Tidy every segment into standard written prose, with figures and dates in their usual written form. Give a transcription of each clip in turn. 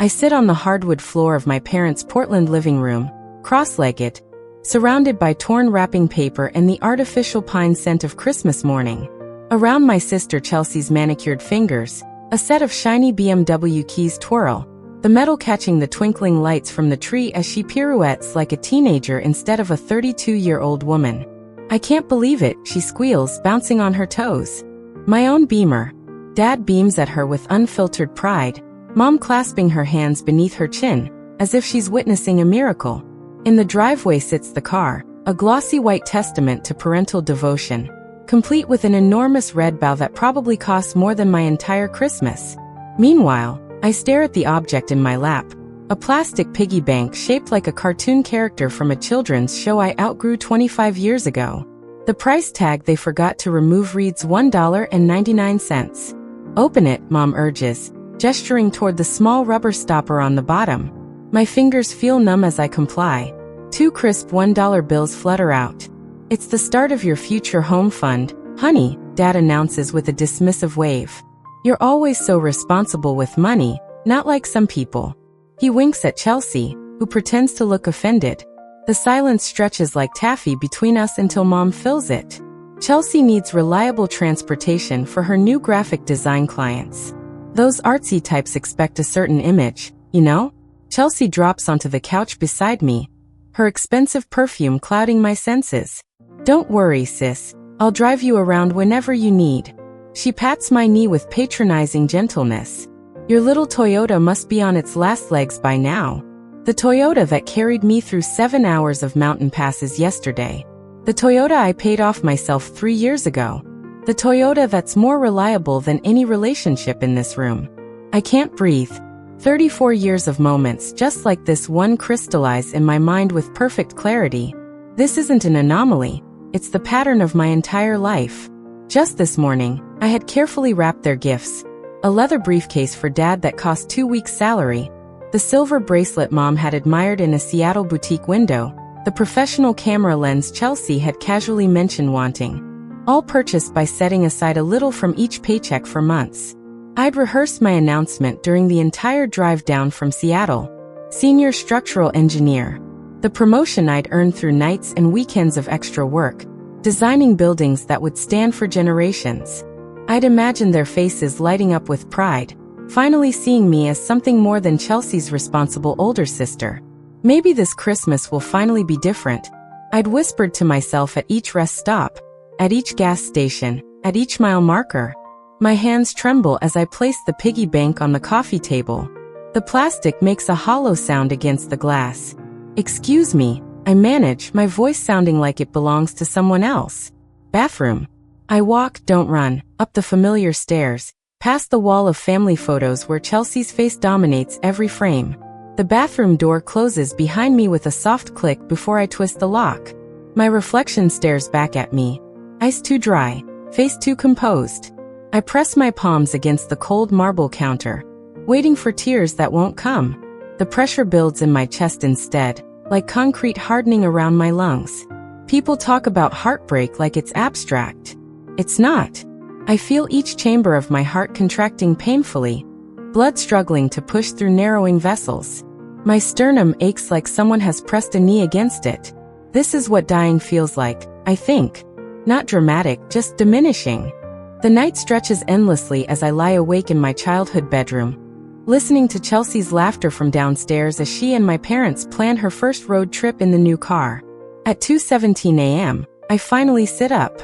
I sit on the hardwood floor of my parents' Portland living room, cross-legged, surrounded by torn wrapping paper and the artificial pine scent of Christmas morning. Around my sister Chelsea's manicured fingers, a set of shiny BMW keys twirl, the metal catching the twinkling lights from the tree as she pirouettes like a teenager instead of a 32-year-old woman. I can't believe it, she squeals, bouncing on her toes. My own Beamer. Dad beams at her with unfiltered pride, Mom clasping her hands beneath her chin, as if she's witnessing a miracle. In the driveway sits the car, a glossy white testament to parental devotion, complete with an enormous red bow that probably costs more than my entire Christmas. Meanwhile, I stare at the object in my lap, a plastic piggy bank shaped like a cartoon character from a children's show I outgrew 25 years ago. The price tag they forgot to remove reads $1.99. Open it, Mom urges, gesturing toward the small rubber stopper on the bottom. My fingers feel numb as I comply. 2 crisp $1 bills flutter out. It's the start of your future home fund, honey, Dad announces with a dismissive wave. You're always so responsible with money, not like some people. He winks at Chelsea, who pretends to look offended. The silence stretches like taffy between us until Mom fills it. Chelsea needs reliable transportation for her new graphic design clients. Those artsy types expect a certain image, you know? Chelsea drops onto the couch beside me, her expensive perfume clouding my senses. Don't worry, sis. I'll drive you around whenever you need. She pats my knee with patronizing gentleness. Your little Toyota must be on its last legs by now. The Toyota that carried me through 7 hours of mountain passes yesterday. The Toyota I paid off myself 3 years ago. The Toyota that's more reliable than any relationship in this room. I can't breathe. 34 years of moments just like this one crystallize in my mind with perfect clarity. This isn't an anomaly. It's the pattern of my entire life. Just this morning, I had carefully wrapped their gifts. A leather briefcase for Dad that cost 2 weeks' salary. The silver bracelet Mom had admired in a Seattle boutique window. The professional camera lens Chelsea had casually mentioned wanting. All purchased by setting aside a little from each paycheck for months. I'd rehearsed my announcement during the entire drive down from Seattle. Senior structural engineer. The promotion I'd earned through nights and weekends of extra work, designing buildings that would stand for generations. I'd imagined their faces lighting up with pride, finally seeing me as something more than Chelsea's responsible older sister. Maybe this Christmas will finally be different. I'd whispered to myself at each rest stop, at each gas station, at each mile marker. My hands tremble as I place the piggy bank on the coffee table. The plastic makes a hollow sound against the glass. Excuse me, I manage, my voice sounding like it belongs to someone else. Bathroom. I walk, don't run, up the familiar stairs, past the wall of family photos where Chelsea's face dominates every frame. The bathroom door closes behind me with a soft click before I twist the lock. My reflection stares back at me. Eyes too dry, face too composed. I press my palms against the cold marble counter, waiting for tears that won't come. The pressure builds in my chest instead, like concrete hardening around my lungs. People talk about heartbreak like it's abstract. It's not. I feel each chamber of my heart contracting painfully, blood struggling to push through narrowing vessels. My sternum aches like someone has pressed a knee against it. This is what dying feels like, I think. Not dramatic, just diminishing. The night stretches endlessly as I lie awake in my childhood bedroom, listening to Chelsea's laughter from downstairs as she and my parents plan her first road trip in the new car. At 2:17 a.m., I finally sit up.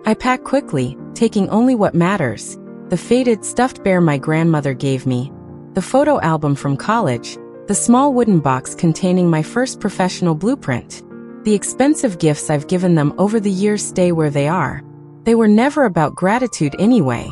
I pack quickly, taking only what matters. The faded stuffed bear my grandmother gave me, the photo album from college, the small wooden box containing my first professional blueprint. The expensive gifts I've given them over the years stay where they are. They were never about gratitude anyway.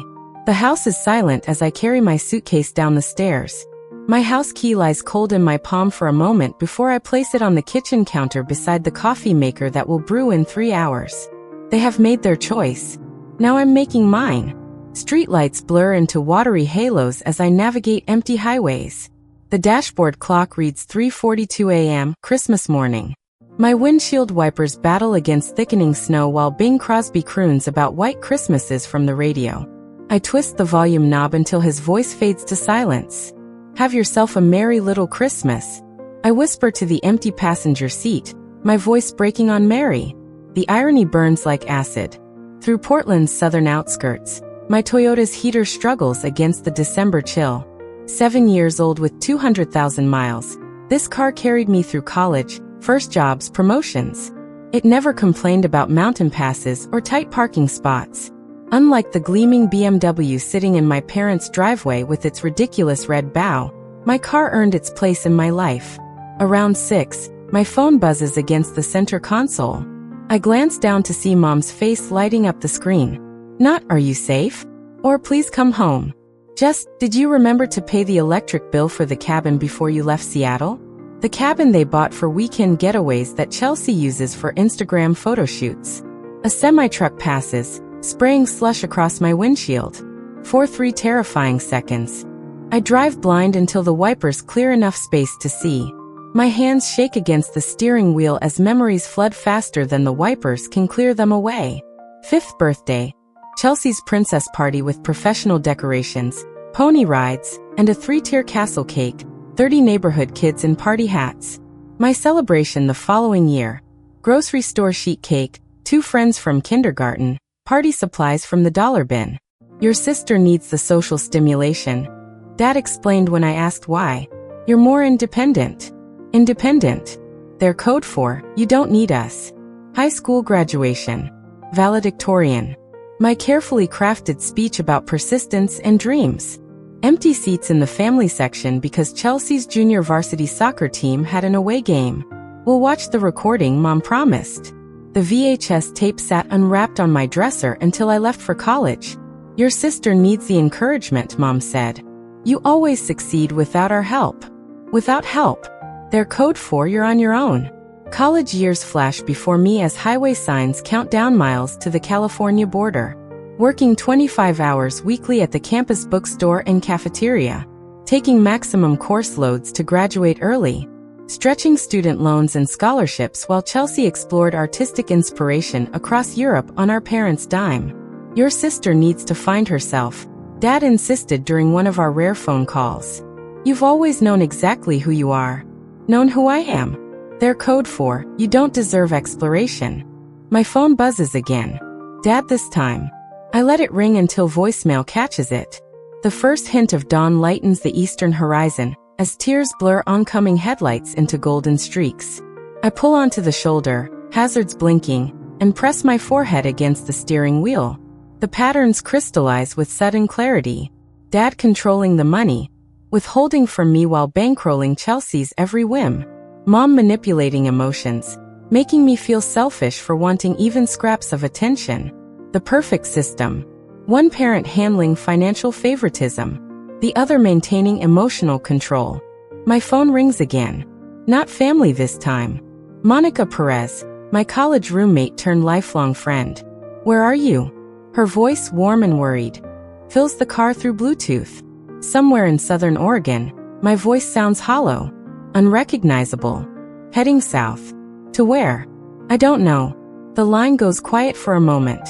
The house is silent as I carry my suitcase down the stairs. My house key lies cold in my palm for a moment before I place it on the kitchen counter beside the coffee maker that will brew in 3 hours. They have made their choice. Now I'm making mine. Streetlights blur into watery halos as I navigate empty highways. The dashboard clock reads 3:42 a.m. Christmas morning. My windshield wipers battle against thickening snow while Bing Crosby croons about white Christmases from the radio. I twist the volume knob until his voice fades to silence. Have yourself a merry little Christmas. I whisper to the empty passenger seat, my voice breaking on merry. The irony burns like acid. Through Portland's southern outskirts, my Toyota's heater struggles against the December chill. 7 years old with 200,000 miles, this car carried me through college, first jobs, promotions. It never complained about mountain passes or tight parking spots. Unlike the gleaming BMW sitting in my parents' driveway with its ridiculous red bow, my car earned its place in my life. Around 6, my phone buzzes against the center console. I glance down to see Mom's face lighting up the screen. Not, "Are you safe?" Or, "Please come home." Just, "Did you remember to pay the electric bill for the cabin before you left Seattle?" The cabin they bought for weekend getaways that Chelsea uses for Instagram photo shoots. A semi-truck passes, spraying slush across my windshield. For 3 terrifying seconds. I drive blind until the wipers clear enough space to see. My hands shake against the steering wheel as memories flood faster than the wipers can clear them away. 5th birthday. Chelsea's princess party with professional decorations, pony rides, and a 3-tier castle cake, 30 neighborhood kids in party hats. My celebration the following year. Grocery store sheet cake, 2 friends from kindergarten, party supplies from the dollar bin. "Your sister needs the social stimulation," Dad explained when I asked why. "You're more independent." Independent. Their code for, "You don't need us." High school graduation. Valedictorian. My carefully crafted speech about persistence and dreams. Empty seats in the family section because Chelsea's junior varsity soccer team had an away game. "We'll watch the recording, Mom promised." The VHS tape sat unwrapped on my dresser until I left for college. "Your sister needs the encouragement," Mom said. "You always succeed without our help." Without help. Their code for, "You're on your own." College years flash before me as highway signs count down miles to the California border. Working 25 hours weekly at the campus bookstore and cafeteria. Taking maximum course loads to graduate early. Stretching student loans and scholarships while Chelsea explored artistic inspiration across Europe on our parents' dime. "Your sister needs to find herself," Dad insisted during one of our rare phone calls. "You've always known exactly who you are." Known who I am. Their code for, "You don't deserve exploration." My phone buzzes again. Dad this time. I let it ring until voicemail catches it. The first hint of dawn lightens the eastern horizon, as tears blur oncoming headlights into golden streaks. I pull onto the shoulder, hazards blinking, and press my forehead against the steering wheel. The patterns crystallize with sudden clarity. Dad controlling the money, withholding from me while bankrolling Chelsea's every whim. Mom manipulating emotions, making me feel selfish for wanting even scraps of attention. The perfect system. One parent handling financial favoritism, the other maintaining emotional control. My phone rings again. Not family this time. Monica Perez, my college roommate turned lifelong friend. "Where are you?" Her voice, warm and worried, fills the car through Bluetooth. Somewhere in Southern Oregon, my voice sounds hollow, unrecognizable. Heading south. To where? I don't know. The line goes quiet for a moment.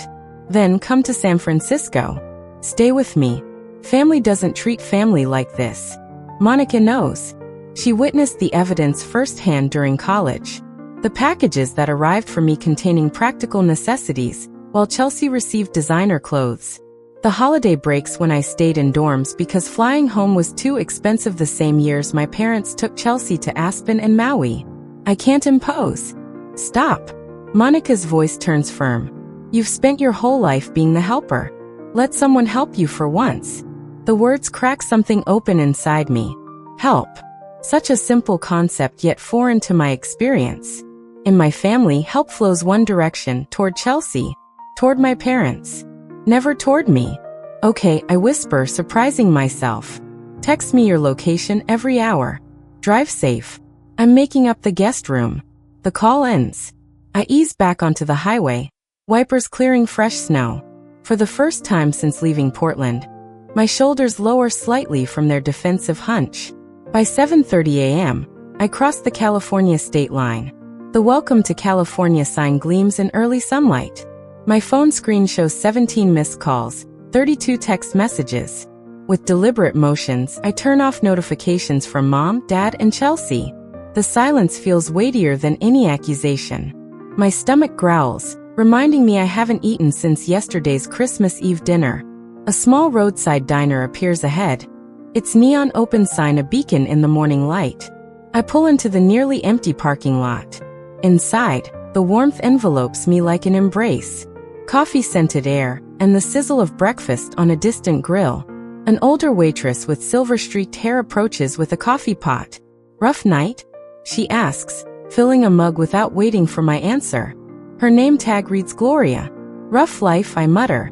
Then come to San Francisco. Stay with me. Family doesn't treat family like this. Monica knows. She witnessed the evidence firsthand during college. The packages that arrived for me containing practical necessities, while Chelsea received designer clothes. The holiday breaks when I stayed in dorms because flying home was too expensive. The same years my parents took Chelsea to Aspen and Maui. I can't impose. Stop. Monica's voice turns firm. You've spent your whole life being the helper. Let someone help you for once. The words crack something open inside me. Help. Such a simple concept yet foreign to my experience. In my family, help flows one direction, toward Chelsea, toward my parents. Never toward me. Okay, I whisper, surprising myself. Text me your location every hour. Drive safe. I'm making up the guest room. The call ends. I ease back onto the highway, wipers clearing fresh snow. For the first time since leaving Portland, my shoulders lower slightly from their defensive hunch. By 7:30 a.m., I cross the California state line. The Welcome to California sign gleams in early sunlight. My phone screen shows 17 missed calls, 32 text messages. With deliberate motions, I turn off notifications from Mom, Dad, and Chelsea. The silence feels weightier than any accusation. My stomach growls, reminding me I haven't eaten since yesterday's Christmas Eve dinner. A small roadside diner appears ahead, its neon open sign a beacon in the morning light. I pull into the nearly empty parking lot. Inside, the warmth envelopes me like an embrace. Coffee-scented air, and the sizzle of breakfast on a distant grill. An older waitress with silver-streaked hair approaches with a coffee pot. "Rough night?" she asks, filling a mug without waiting for my answer. Her name tag reads Gloria. "Rough life," I mutter,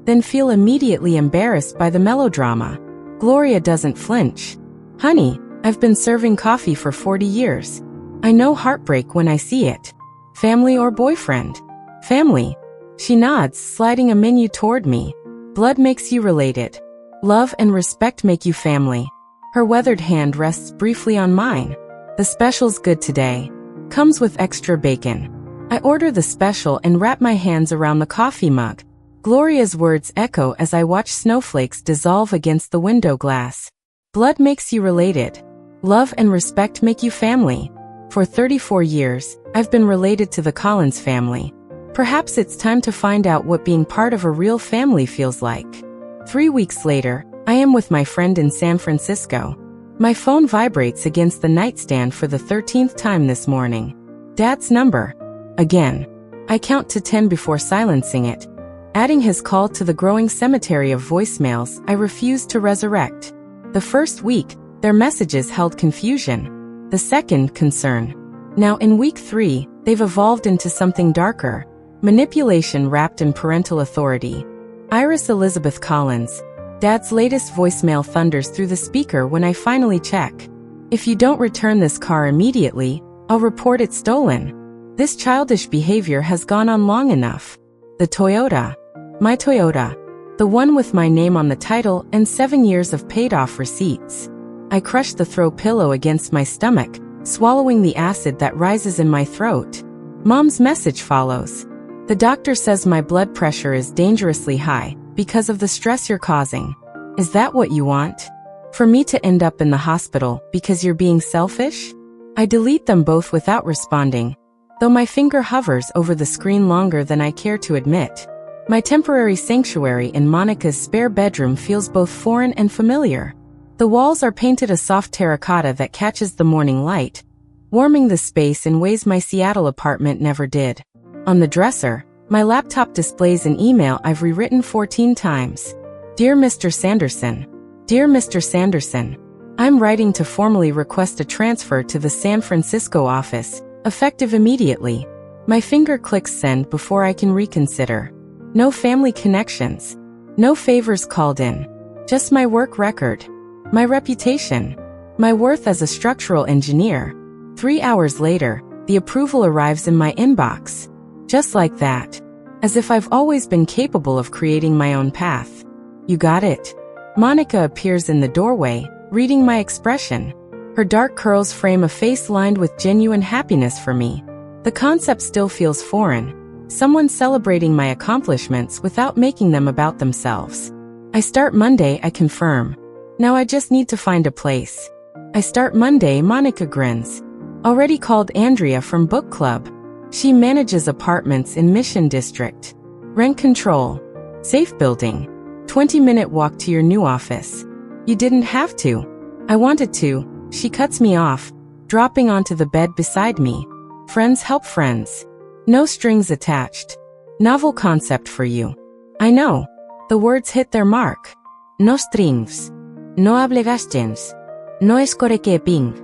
then feel immediately embarrassed by the melodrama. Gloria doesn't flinch. "Honey, I've been serving coffee for 40 years. I know heartbreak when I see it. Family or boyfriend?" "Family." She nods, sliding a menu toward me. "Blood makes you related. Love and respect make you family." Her weathered hand rests briefly on mine. "The special's good today. Comes with extra bacon." I order the special and wrap my hands around the coffee mug. Gloria's words echo as I watch snowflakes dissolve against the window glass. Blood makes you related. Love and respect make you family. For 34 years, I've been related to the Collins family. Perhaps it's time to find out what being part of a real family feels like. 3 weeks later, I am with my friend in San Francisco. My phone vibrates against the nightstand for the 13th time this morning. Dad's number. Again. I count to 10 before silencing it. Adding his call to the growing cemetery of voicemails I refuse to resurrect. The first week, their messages held confusion. The second, concern. Now in week 3, they've evolved into something darker. Manipulation wrapped in parental authority. Iris Elizabeth Collins. Dad's latest voicemail thunders through the speaker when I finally check. "If you don't return this car immediately, I'll report it stolen." This childish behavior has gone on long enough. The Toyota. My Toyota. The one with my name on the title and 7 years of paid-off receipts. I crush the throw pillow against my stomach, swallowing the acid that rises in my throat. Mom's message follows. "The doctor says my blood pressure is dangerously high because of the stress you're causing. Is that what you want? For me to end up in the hospital because you're being selfish?" I delete them both without responding, though my finger hovers over the screen longer than I care to admit. My temporary sanctuary in Monica's spare bedroom feels both foreign and familiar. The walls are painted a soft terracotta that catches the morning light, warming the space in ways my Seattle apartment never did. On the dresser, my laptop displays an email I've rewritten 14 times. "Dear Mr. Sanderson. Dear Mr. Sanderson. I'm writing to formally request a transfer to the San Francisco office, effective immediately." My finger clicks send before I can reconsider. No family connections. No favors called in. Just my work record. My reputation. My worth as a structural engineer. 3 hours later, the approval arrives in my inbox. Just like that. As if I've always been capable of creating my own path. "You got it?" Monica appears in the doorway, reading my expression. Her dark curls frame a face lined with genuine happiness for me. The concept still feels foreign. Someone celebrating my accomplishments without making them about themselves. "I start Monday," I confirm. "Now I just need to find a place." "I start Monday," Monica grins. "Already called Andrea from book club. She manages apartments in Mission District. Rent control. Safe building. 20-minute walk to your new office." "You didn't have to." "I wanted to." She cuts me off, dropping onto the bed beside me. "Friends help friends. No strings attached. Novel concept for you." I know. The words hit their mark. No strings. No obligations. No escorequeping.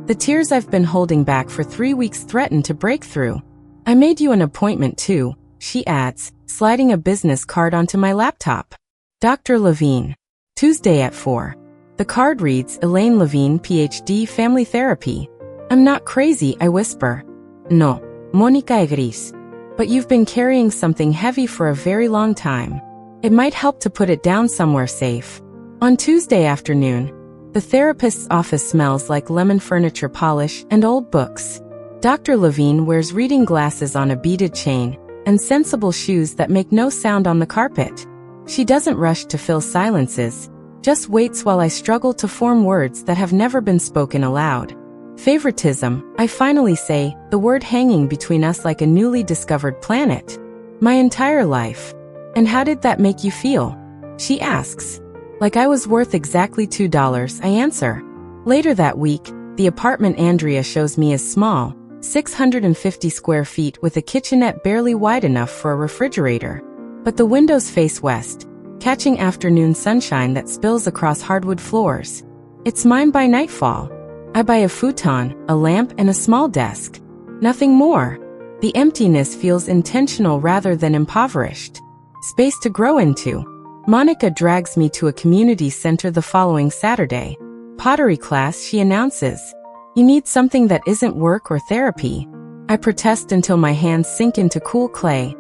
The tears I've been holding back for 3 weeks threaten to break through. "I made you an appointment too," she adds, sliding a business card onto my laptop. "Dr. Levine. Tuesday at 4. The card reads, "Elaine Levine, PhD, Family Therapy." "I'm not crazy," I whisper. "No, Monica agrees. But you've been carrying something heavy for a very long time. It might help to put it down somewhere safe." On Tuesday afternoon, the therapist's office smells like lemon furniture polish and old books. Dr. Levine wears reading glasses on a beaded chain and sensible shoes that make no sound on the carpet. She doesn't rush to fill silences, just waits while I struggle to form words that have never been spoken aloud. Favoritism, I finally say, the word hanging between us like a newly discovered planet. My entire life. And how did that make you feel? She asks. Like I was worth exactly $2, I answer. Later that week, the apartment Andrea shows me is small, 650 square feet with a kitchenette barely wide enough for a refrigerator. But the windows face west, catching afternoon sunshine that spills across hardwood floors. It's mine by nightfall. I buy a futon, a lamp, and a small desk. Nothing more. The emptiness feels intentional rather than impoverished. Space to grow into. Monica drags me to a community center the following Saturday. Pottery class, she announces. You need something that isn't work or therapy. I protest until my hands sink into cool clay,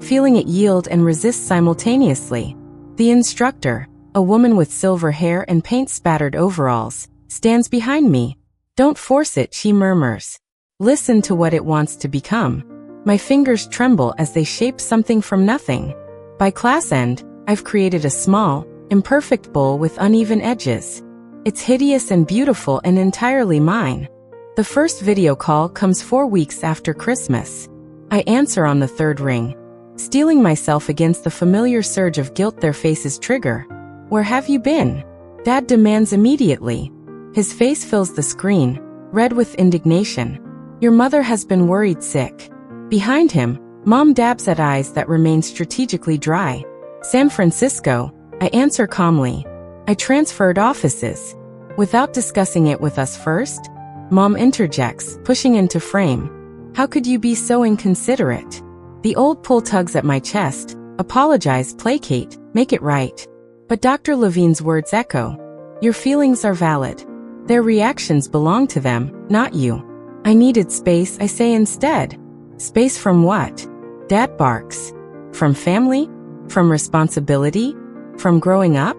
feeling it yield and resist simultaneously. The instructor, a woman with silver hair and paint-spattered overalls, stands behind me. Don't force it, she murmurs. Listen to what it wants to become. My fingers tremble as they shape something from nothing. By class end, I've created a small, imperfect bowl with uneven edges. It's hideous and beautiful and entirely mine. The first video call comes 4 weeks after Christmas. I answer on the third ring, steeling myself against the familiar surge of guilt their faces trigger. Where have you been? Dad demands immediately. His face fills the screen, red with indignation. Your mother has been worried sick. Behind him, Mom dabs at eyes that remain strategically dry. San Francisco, I answer calmly. I transferred offices. Without discussing it with us first? Mom interjects, pushing into frame. How could you be so inconsiderate? The old pull tugs at my chest. Apologize, placate, make it right. But Dr. Levine's words echo. Your feelings are valid. Their reactions belong to them, not you. I needed space, I say instead. Space from what? Dad barks. From family? From responsibility? From growing up?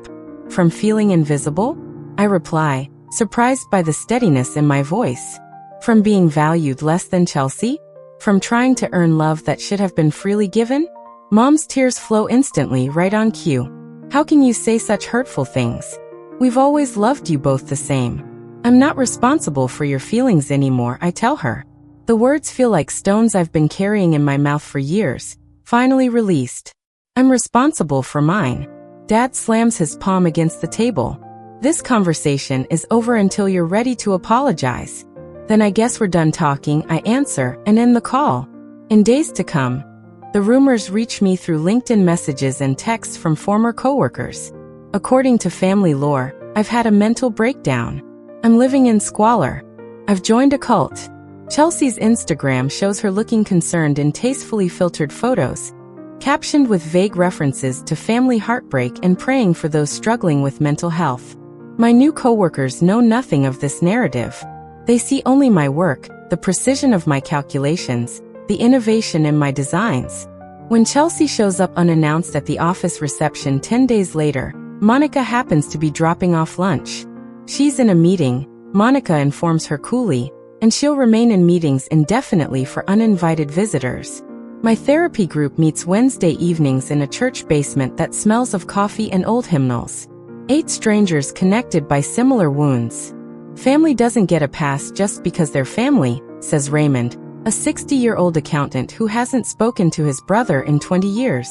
From feeling invisible? I reply, surprised by the steadiness in my voice. From being valued less than Chelsea? From trying to earn love that should have been freely given? Mom's tears flow instantly, right on cue. How can you say such hurtful things? We've always loved you both the same. I'm not responsible for your feelings anymore, I tell her. The words feel like stones I've been carrying in my mouth for years, finally released. I'm responsible for mine. Dad slams his palm against the table. This conversation is over until you're ready to apologize. Then I guess we're done talking, I answer, and end the call. In days to come, the rumors reach me through LinkedIn messages and texts from former coworkers. According to family lore, I've had a mental breakdown. I'm living in squalor. I've joined a cult. Chelsea's Instagram shows her looking concerned in tastefully filtered photos, captioned with vague references to family heartbreak and praying for those struggling with mental health. My new coworkers know nothing of this narrative. They see only my work, the precision of my calculations, the innovation in my designs. When Chelsea shows up unannounced at the office reception 10 days later, Monica happens to be dropping off lunch. She's in a meeting, Monica informs her coolly, and she'll remain in meetings indefinitely for uninvited visitors. My therapy group meets Wednesday evenings in a church basement that smells of coffee and old hymnals. 8 strangers connected by similar wounds. Family doesn't get a pass just because they're family, says Raymond, a 60-year-old accountant who hasn't spoken to his brother in 20 years.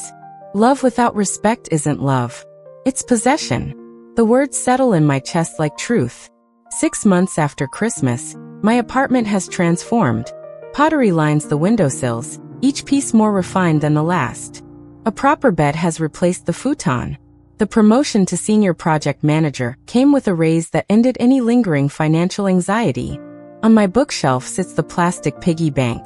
Love without respect isn't love. It's possession. The words settle in my chest like truth. 6 months after Christmas, my apartment has transformed. Pottery lines the windowsills, each piece more refined than the last. A proper bed has replaced the futon. The promotion to senior project manager came with a raise that ended any lingering financial anxiety. On my bookshelf sits the plastic piggy bank.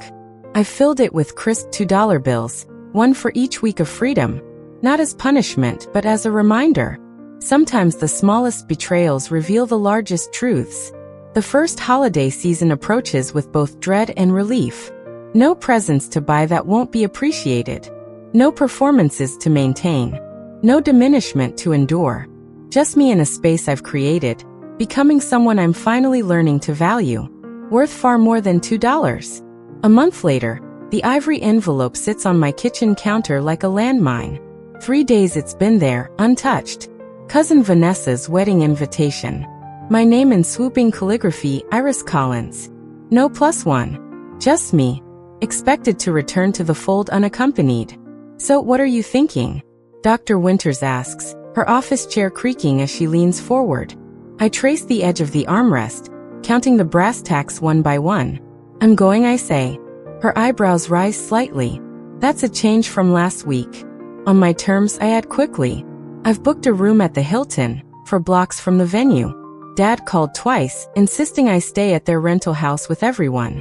I've filled it with crisp $2 bills, one for each week of freedom. Not as punishment, but as a reminder. Sometimes the smallest betrayals reveal the largest truths. The first holiday season approaches with both dread and relief. No presents to buy that won't be appreciated. No performances to maintain. No diminishment to endure. Just me in a space I've created, becoming someone I'm finally learning to value. Worth far more than $2. A month later, the ivory envelope sits on my kitchen counter like a landmine. 3 days it's been there, untouched. Cousin Vanessa's wedding invitation. My name in swooping calligraphy, Iris Collins. No +1. Just me. Expected to return to the fold unaccompanied. So what are you thinking? Dr. Winters asks, her office chair creaking as she leans forward. I trace the edge of the armrest, counting the brass tacks one by one. I'm going, I say. Her eyebrows rise slightly. That's a change from last week. On my terms, I add quickly. I've booked a room at the Hilton, 4 blocks from the venue. Dad called twice, insisting I stay at their rental house with everyone.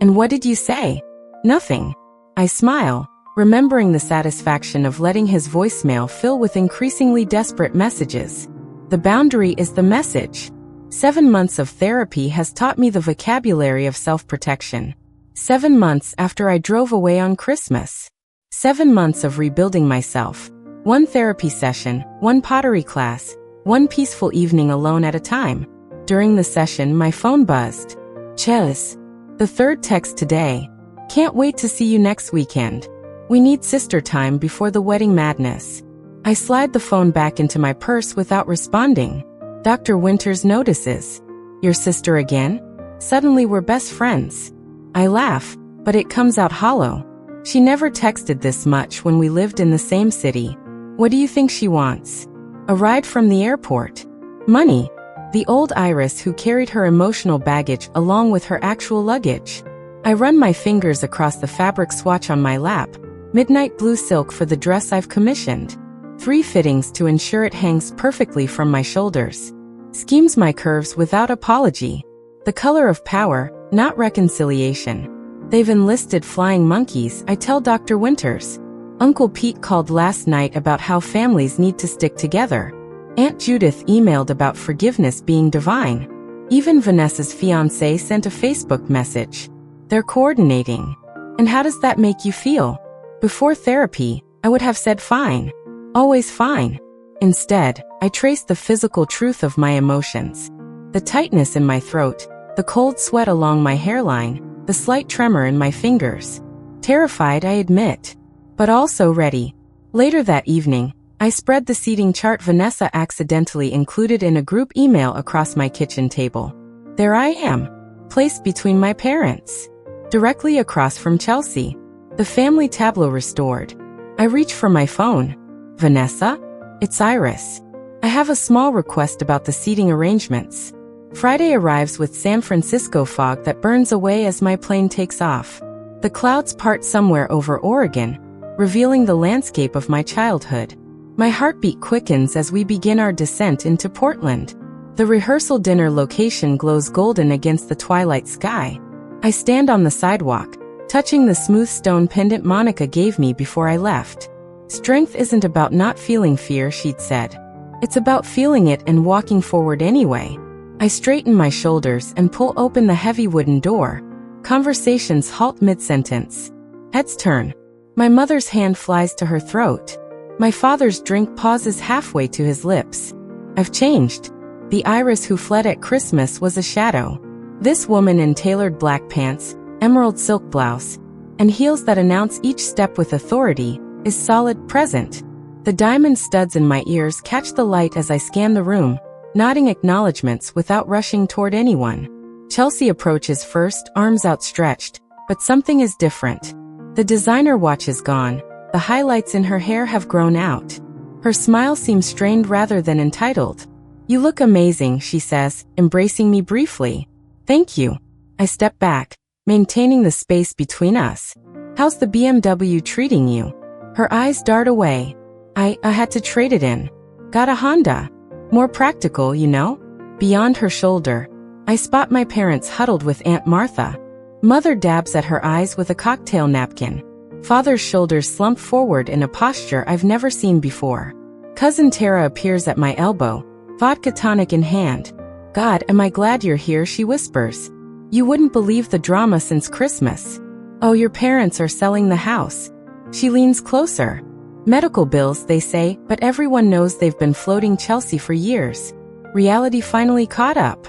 And what did you say? Nothing. I smile, remembering the satisfaction of letting his voicemail fill with increasingly desperate messages. The boundary is the message. 7 months of therapy has taught me the vocabulary of self-protection. 7 months after I drove away on Christmas. 7 months of rebuilding myself. 1 therapy session, 1 pottery class, 1 peaceful evening alone at a time. During the session, my phone buzzed. Ches. The 3rd text today. Can't wait to see you next weekend. We need sister time before the wedding madness. I slide the phone back into my purse without responding. Dr. Winters notices. Your sister again? Suddenly we're best friends. I laugh, but it comes out hollow. She never texted this much when we lived in the same city. What do you think she wants? A ride from the airport. Money. The old Iris who carried her emotional baggage along with her actual luggage. I run my fingers across the fabric swatch on my lap. Midnight blue silk for the dress I've commissioned. 3 fittings to ensure it hangs perfectly from my shoulders. Schemes my curves without apology. The color of power, not reconciliation. They've enlisted flying monkeys, I tell Dr. Winters. Uncle Pete called last night about how families need to stick together. Aunt Judith emailed about forgiveness being divine. Even Vanessa's fiancé sent a Facebook message. They're coordinating. And how does that make you feel? Before therapy, I would have said fine. Always fine. Instead, I traced the physical truth of my emotions. The tightness in my throat, the cold sweat along my hairline, the slight tremor in my fingers. Terrified, I admit. But also ready. Later that evening, I spread the seating chart Vanessa accidentally included in a group email across my kitchen table. There I am, placed between my parents. Directly across from Chelsea. The family tableau restored. I reach for my phone. Vanessa? It's Iris. I have a small request about the seating arrangements. Friday arrives with San Francisco fog that burns away as my plane takes off. The clouds part somewhere over Oregon, revealing the landscape of my childhood. My heartbeat quickens as we begin our descent into Portland. The rehearsal dinner location glows golden against the twilight sky. I stand on the sidewalk, touching the smooth stone pendant Monica gave me before I left. Strength isn't about not feeling fear, she'd said. It's about feeling it and walking forward anyway. I straighten my shoulders and pull open the heavy wooden door. Conversations halt mid-sentence. Heads turn. My mother's hand flies to her throat. My father's drink pauses halfway to his lips. I've changed. The Iris who fled at Christmas was a shadow. This woman in tailored black pants, emerald silk blouse, and heels that announce each step with authority, is solid, present. The diamond studs in my ears catch the light as I scan the room, nodding acknowledgments without rushing toward anyone. Chelsea approaches first, arms outstretched, but something is different. The designer watch is gone. The highlights in her hair have grown out. Her smile seems strained rather than entitled. You look amazing, she says, embracing me briefly. Thank you. I step back, maintaining the space between us. How's the BMW treating you? Her eyes dart away. I had to trade it in. Got a Honda. More practical, you know? Beyond her shoulder, I spot my parents huddled with Aunt Martha. Mother dabs at her eyes with a cocktail napkin. Father's shoulders slump forward in a posture I've never seen before. Cousin Tara appears at my elbow, vodka tonic in hand. God, am I glad you're here, she whispers. You wouldn't believe the drama since Christmas. Oh, your parents are selling the house. She leans closer. Medical bills, they say, but everyone knows they've been floating Chelsea for years. Reality finally caught up.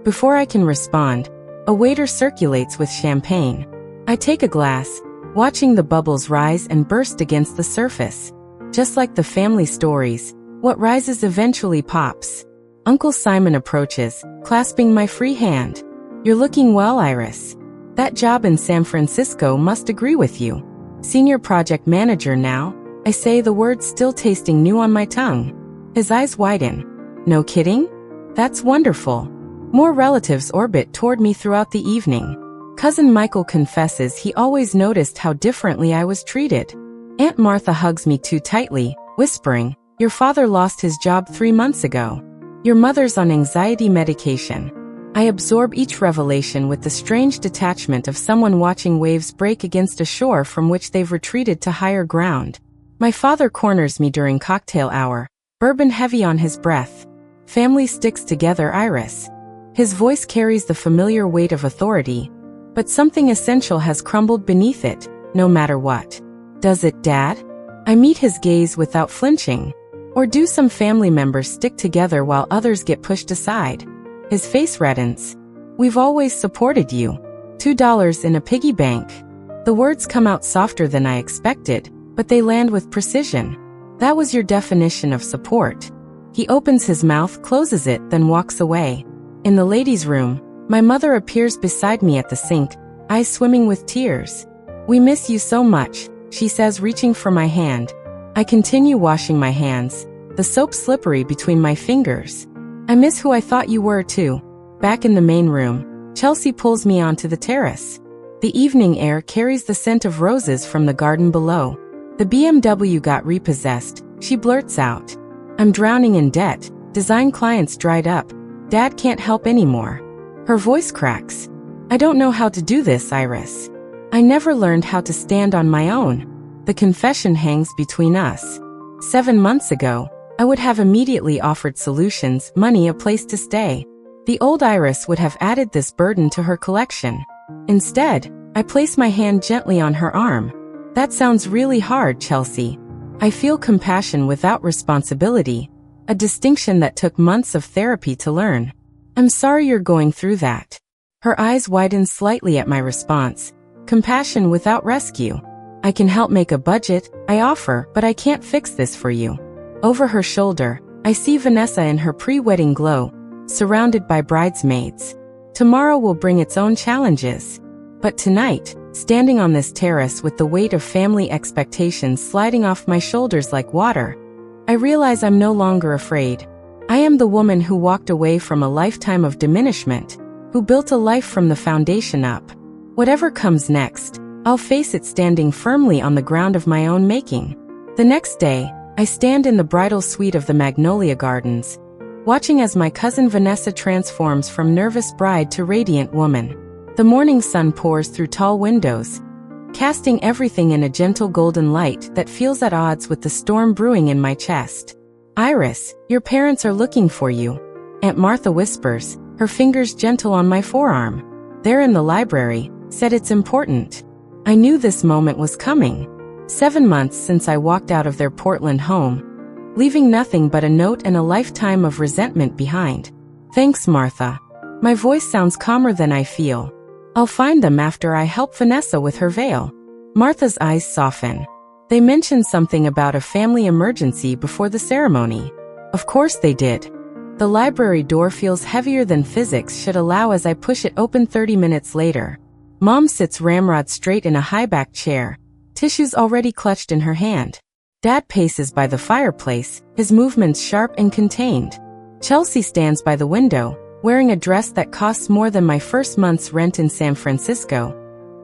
Before I can respond, a waiter circulates with champagne. I take a glass, watching the bubbles rise and burst against the surface. Just like the family stories, What rises eventually pops. Uncle Simon approaches, clasping my free hand. You're looking well, Iris. That job in San Francisco must agree with you. Senior project manager now, I say, the words still tasting new on my tongue. His eyes widen. No kidding? That's wonderful. More relatives orbit toward me throughout the evening. Cousin Michael confesses he always noticed how differently I was treated. Aunt Martha hugs me too tightly, whispering, your father lost his job 3 months ago. Your mother's on anxiety medication. I absorb each revelation with the strange detachment of someone watching waves break against a shore from which they've retreated to higher ground. My father corners me during cocktail hour, bourbon heavy on his breath. Family sticks together, Iris. His voice carries the familiar weight of authority, but something essential has crumbled beneath it, no matter what. Does it, Dad? I meet his gaze without flinching. Or do some family members stick together while others get pushed aside? His face reddens. We've always supported you. $2 in a piggy bank. The words come out softer than I expected, but they land with precision. That was your definition of support. He opens his mouth, closes it, then walks away. In the ladies' room, my mother appears beside me at the sink, eyes swimming with tears. We miss you so much, she says, reaching for my hand. I continue washing my hands, the soap slippery between my fingers. I miss who I thought you were too. Back in the main room, Chelsea pulls me onto the terrace. The evening air carries the scent of roses from the garden below. The BMW got repossessed, she blurts out. I'm drowning in debt, design clients dried up. Dad can't help anymore. Her voice cracks. I don't know how to do this, Iris. I never learned how to stand on my own. The confession hangs between us. 7 months ago, I would have immediately offered solutions, money, a place to stay. The old Iris would have added this burden to her collection. Instead, I place my hand gently on her arm. That sounds really hard, Chelsea. I feel compassion without responsibility, a distinction that took months of therapy to learn. I'm sorry you're going through that. Her eyes widen slightly at my response. Compassion without rescue. I can help make a budget, I offer, but I can't fix this for you. Over her shoulder, I see Vanessa in her pre-wedding glow, surrounded by bridesmaids. Tomorrow will bring its own challenges. But tonight, standing on this terrace with the weight of family expectations sliding off my shoulders like water, I realize I'm no longer afraid. I am the woman who walked away from a lifetime of diminishment, who built a life from the foundation up. Whatever comes next, I'll face it standing firmly on the ground of my own making. The next day, I stand in the bridal suite of the Magnolia Gardens, watching as my cousin Vanessa transforms from nervous bride to radiant woman. The morning sun pours through tall windows, casting everything in a gentle golden light that feels at odds with the storm brewing in my chest. Iris, your parents are looking for you, Aunt Martha whispers, her fingers gentle on my forearm. They're in the library, said it's important. I knew this moment was coming. 7 months since I walked out of their Portland home, leaving nothing but a note and a lifetime of resentment behind. Thanks, Martha. My voice sounds calmer than I feel. I'll find them after I help Vanessa with her veil. Martha's eyes soften. They mentioned something about a family emergency before the ceremony. Of course they did. The library door feels heavier than physics should allow as I push it open 30 minutes later. Mom sits ramrod straight in a high-back chair, tissues already clutched in her hand. Dad paces by the fireplace, his movements sharp and contained. Chelsea stands by the window, wearing a dress that costs more than my first month's rent in San Francisco,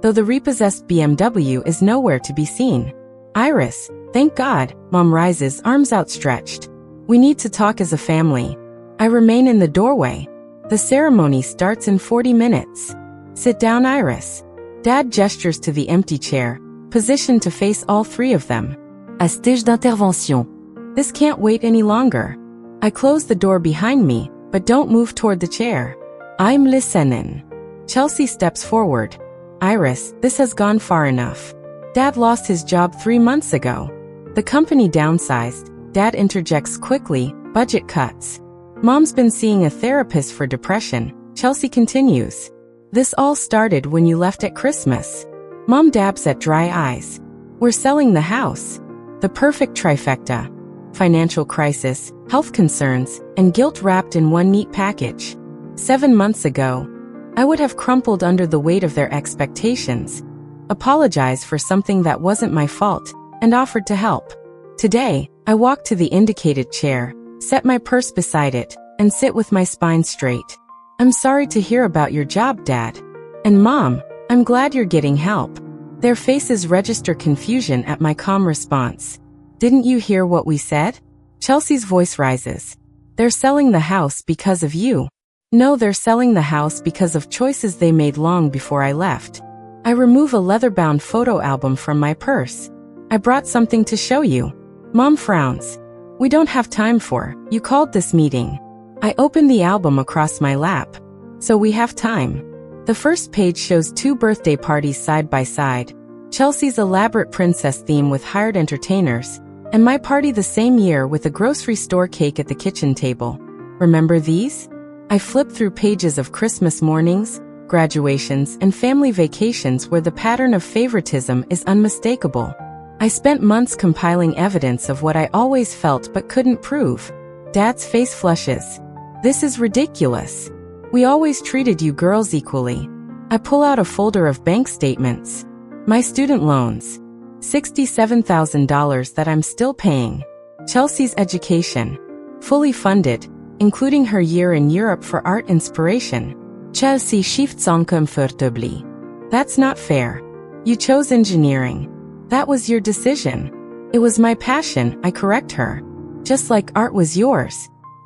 though the repossessed BMW is nowhere to be seen. Iris, thank God, Mom rises, arms outstretched. We need to talk as a family. I remain in the doorway. The ceremony starts in 40 minutes. Sit down, Iris. Dad gestures to the empty chair, positioned to face all three of them. À stage d'intervention. This can't wait any longer. I close the door behind me, but don't move toward the chair. I'm listening. Chelsea steps forward. Iris, this has gone far enough. Dad lost his job 3 months ago. The company downsized. Dad interjects quickly, budget cuts. Mom's been seeing a therapist for depression. Chelsea continues. This all started when you left at Christmas. Mom dabs at dry eyes. We're selling the house. The perfect trifecta. financial crisis, health concerns, and guilt wrapped in one neat package. 7 months ago, I would have crumpled under the weight of their expectations, apologized for something that wasn't my fault, and offered to help. Today, I walk to the indicated chair, set my purse beside it, and sit with my spine straight. I'm sorry to hear about your job, Dad. And Mom, I'm glad you're getting help. Their faces register confusion at my calm response. Didn't you hear what we said? Chelsea's voice rises. They're selling the house because of you. No, they're selling the house because of choices they made long before I left. I remove a leather-bound photo album from my purse. I brought something to show you. Mom frowns. We don't have time for, you called this meeting. I open the album across my lap. So we have time. The first page shows 2 birthday parties side by side. Chelsea's elaborate princess theme with hired entertainers, and my party the same year with a grocery store cake at the kitchen table. Remember these? I flip through pages of Christmas mornings, graduations, and family vacations where the pattern of favoritism is unmistakable. I spent months compiling evidence of what I always felt but couldn't prove. Dad's face flushes. This is ridiculous. We always treated you girls equally. I pull out a folder of bank statements. My student loans. $67,000 that I'm still paying. Chelsea's education. Fully funded, including her year in Europe for art inspiration. Chelsea shifts uncomfortably. That's not fair. You chose engineering. That was your decision. It was my passion, I correct her. Just like art was yours.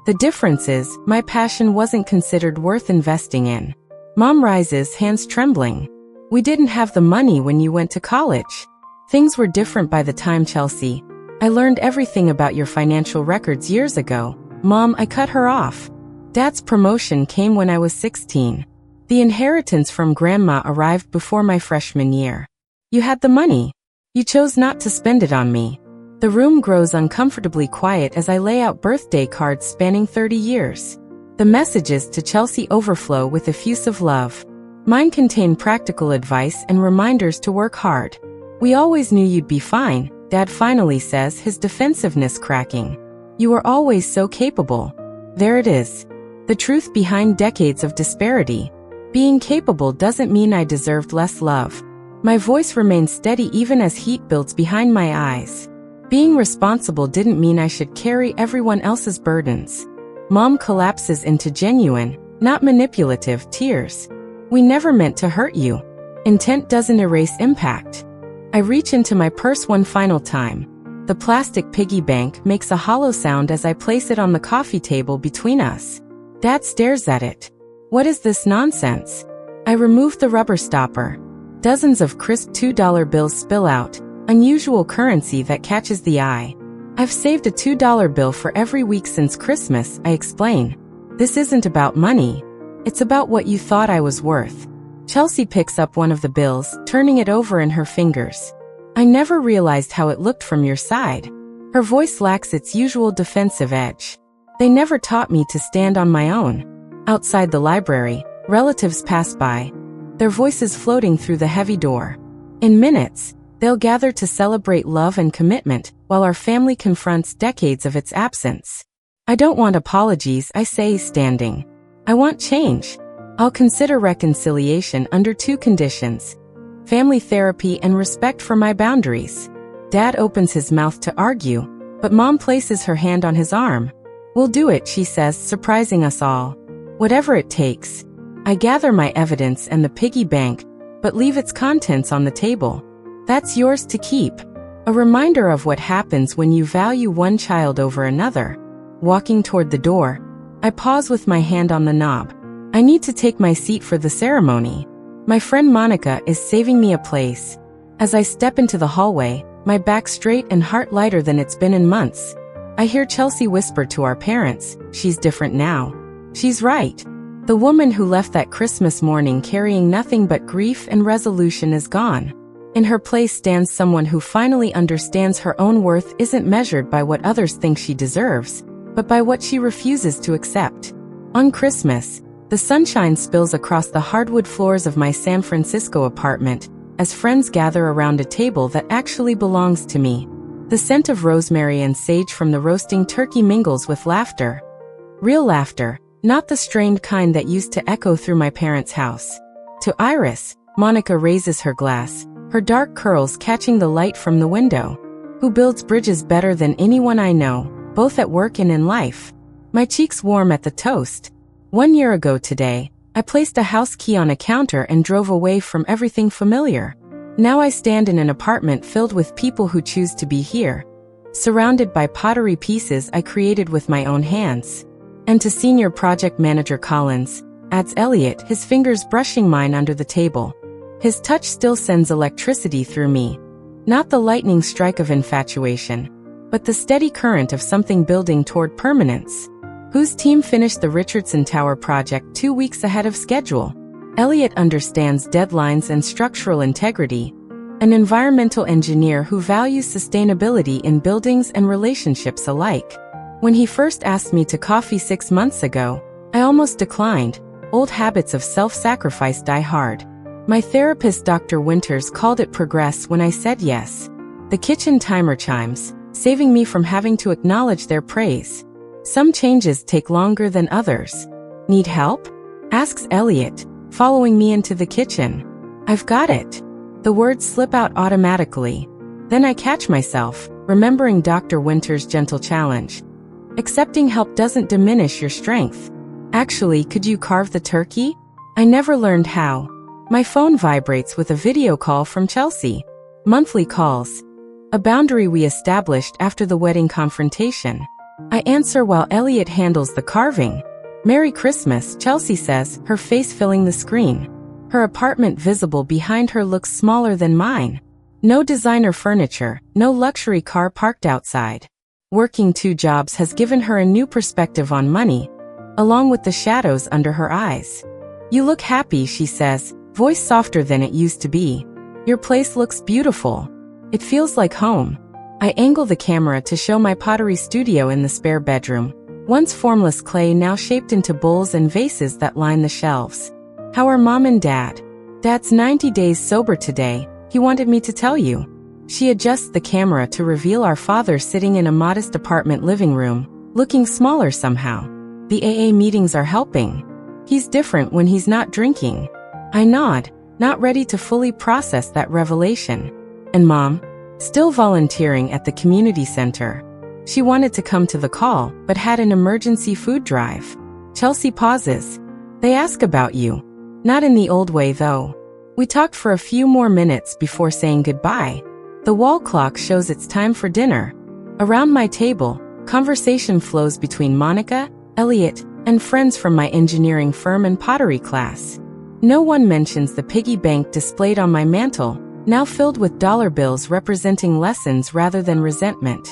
The difference is, my passion wasn't considered worth investing in. Mom rises, hands trembling. We didn't have the money when you went to college. Things were different by the time, Chelsea. I learned everything about your financial records years ago. Mom, I cut her off. Dad's promotion came when I was 16. The inheritance from Grandma arrived before my freshman year. You had the money. You chose not to spend it on me. The room grows uncomfortably quiet as I lay out birthday cards spanning 30 years. The messages to Chelsea overflow with effusive love. Mine contain practical advice and reminders to work hard. We always knew you'd be fine, Dad finally says, his defensiveness cracking. You were always so capable. There it is. The truth behind decades of disparity. Being capable doesn't mean I deserved less love. My voice remains steady even as heat builds behind my eyes. Being responsible didn't mean I should carry everyone else's burdens. Mom collapses into genuine, not manipulative, tears. We never meant to hurt you. Intent doesn't erase impact. I reach into my purse one final time. The plastic piggy bank makes a hollow sound as I place it on the coffee table between us. Dad stares at it. What is this nonsense? I remove the rubber stopper. Dozens of crisp $2 bills spill out, unusual currency that catches the eye. I've saved a $2 bill for every week since Christmas, I explain. This isn't about money. It's about what you thought I was worth. Chelsea picks up one of the bills, turning it over in her fingers. I never realized how it looked from your side. Her voice lacks its usual defensive edge. They never taught me to stand on my own. Outside the library, relatives pass by, their voices floating through the heavy door. In minutes, they'll gather to celebrate love and commitment, while our family confronts decades of its absence. I don't want apologies, I say, standing. I want change. I'll consider reconciliation under 2 conditions: family therapy and respect for my boundaries. Dad opens his mouth to argue, but Mom places her hand on his arm. We'll do it, she says, surprising us all. Whatever it takes. I gather my evidence and the piggy bank, but leave its contents on the table. That's yours to keep. A reminder of what happens when you value one child over another. Walking toward the door, I pause with my hand on the knob. I need to take my seat for the ceremony. My friend Monica is saving me a place. As I step into the hallway, my back straight and heart lighter than it's been in months. I hear Chelsea whisper to our parents, she's different now. She's right. The woman who left that Christmas morning carrying nothing but grief and resolution is gone. In her place stands someone who finally understands her own worth isn't measured by what others think she deserves, but by what she refuses to accept. On Christmas, the sunshine spills across the hardwood floors of my San Francisco apartment, as friends gather around a table that actually belongs to me. The scent of rosemary and sage from the roasting turkey mingles with laughter. Real laughter, not the strained kind that used to echo through my parents' house. To Iris, Monica raises her glass, her dark curls catching the light from the window. Who builds bridges better than anyone I know, both at work and in life? My cheeks warm at the toast. 1 year ago today, I placed a house key on a counter and drove away from everything familiar. Now I stand in an apartment filled with people who choose to be here, surrounded by pottery pieces I created with my own hands. And to Senior Project Manager Collins, adds Elliot, his fingers brushing mine under the table. His touch still sends electricity through me. Not the lightning strike of infatuation, but the steady current of something building toward permanence. Whose team finished the Richardson Tower project 2 weeks ahead of schedule? Elliot understands deadlines and structural integrity, an environmental engineer who values sustainability in buildings and relationships alike. When he first asked me to coffee 6 months ago, I almost declined. Old habits of self-sacrifice die hard. My therapist Dr. Winters called it progress when I said yes. The kitchen timer chimes, saving me from having to acknowledge their praise. Some changes take longer than others. Need help? Asks Elliot, following me into the kitchen. I've got it. The words slip out automatically. Then I catch myself, remembering Dr. Winters' gentle challenge. Accepting help doesn't diminish your strength. Actually, could you carve the turkey? I never learned how. My phone vibrates with a video call from Chelsea. Monthly calls. A boundary we established after the wedding confrontation. I answer while Elliot handles the carving. Merry Christmas, Chelsea says, her face filling the screen. Her apartment visible behind her looks smaller than mine. No designer furniture, no luxury car parked outside. Working 2 jobs has given her a new perspective on money, along with the shadows under her eyes. You look happy, she says, voice softer than it used to be. Your place looks beautiful. It feels like home. I angle the camera to show my pottery studio in the spare bedroom. Once formless clay now shaped into bowls and vases that line the shelves. How are Mom and Dad? Dad's 90 days sober today. He wanted me to tell you. She adjusts the camera to reveal our father sitting in a modest apartment living room, looking smaller somehow. The AA meetings are helping. He's different when he's not drinking. I nod, not ready to fully process that revelation. And Mom? Still volunteering at the community center. She wanted to come to the call, but had an emergency food drive. Chelsea pauses. They ask about you. Not in the old way, though. We talked for a few more minutes before saying goodbye. The wall clock shows it's time for dinner. Around my table, conversation flows between Monica, Elliot, and friends from my engineering firm and pottery class. No one mentions the piggy bank displayed on my mantle, now filled with dollar bills representing lessons rather than resentment.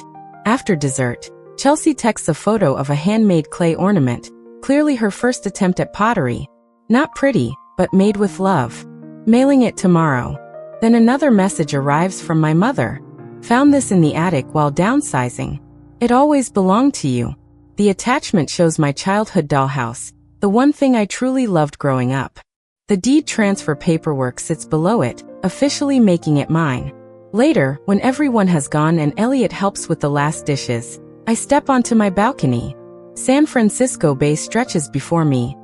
After dessert, Chelsea texts a photo of a handmade clay ornament, clearly her first attempt at pottery. Not pretty, but made with love. Mailing it tomorrow. Then another message arrives from my mother. Found this in the attic while downsizing. It always belonged to you. The attachment shows my childhood dollhouse, the one thing I truly loved growing up. The deed transfer paperwork sits below it, officially making it mine. Later, when everyone has gone and Elliot helps with the last dishes, I step onto my balcony. San Francisco Bay stretches before me.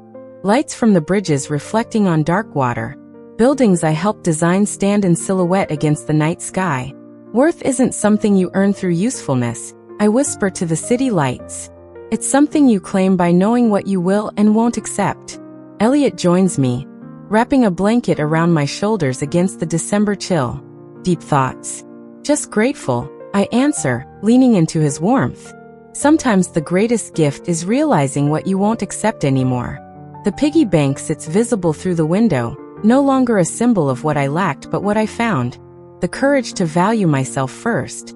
Lights from the bridges reflecting on dark water. Buildings I helped design stand in silhouette against the night sky. Worth isn't something you earn through usefulness, I whisper to the city lights. It's something you claim by knowing what you will and won't accept. Elliot joins me, wrapping a blanket around my shoulders against the December chill. Deep thoughts. Just grateful, I answer, leaning into his warmth. Sometimes the greatest gift is realizing what you won't accept anymore. The piggy bank sits visible through the window, no longer a symbol of what I lacked but what I found. The courage to value myself first.